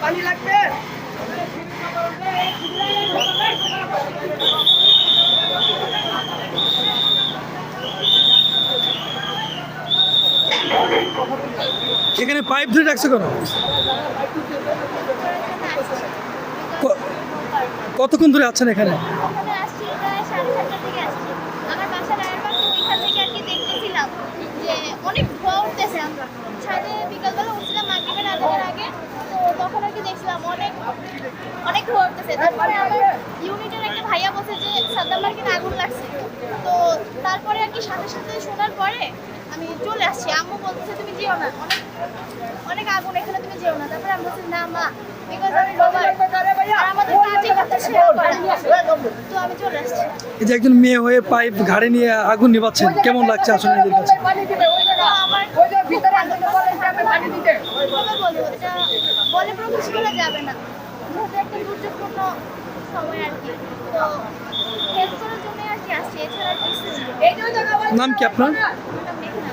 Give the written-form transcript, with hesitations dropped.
পানি লাগবে। এখানে পাইপ ধরে রাখছে কেন? কতক্ষণ ধরে আছেন এখানে? ওখানে আসছি প্রায় 7:30টার দিকে আসছি। আমার বাসা রায়েরবাগ, তো ওইখান থেকে আর কি দেখতেছিলাম যে অনেক ধোঁয়া উঠতেছে। আমরা ছাদে বিকালবেলা উঠছিলাম মাগরিবের আজানের আগে, তো তখন আর কি দেখছিলাম অনেক অনেক ধোঁয়া উঠতেছে। তারপরে আমার ইউনিটের একটা ভাইয়া বলছে যে সাদ্দাম মার্কেটে আগুন লাগছে। তো তারপরে আর কি সাথে সাথে শোনার পরে আমি চলে আসছি। আম্মু বলতেছে তুমি যেও না, অনেক অনেক আগুন, এখানে তুমি যেও না। তারপরে আমি বলছি না মা, বিকজ আমি রোবার আর আমাদের কাজই হচ্ছে সেবা করা। তো আমি চলে আসছি। এই যে একজন মেয়ে হয়ে পাইপ ঘাড়ে নিয়ে আগুন নিভাচ্ছেন, কেমন লাগছে আসলে এদের কাছে? তো আমার কিভাবে বলবো, এটা বলে প্রকাশ করা যাবে না, যেহেতু একটা দুর্যোগপূর্ণ সময় আর কি। তো হেল্প করার জন্য আর কি আসছি, এছাড়া আর কিছু না। নাম কি আপনার? আমার নাম মেঘনা।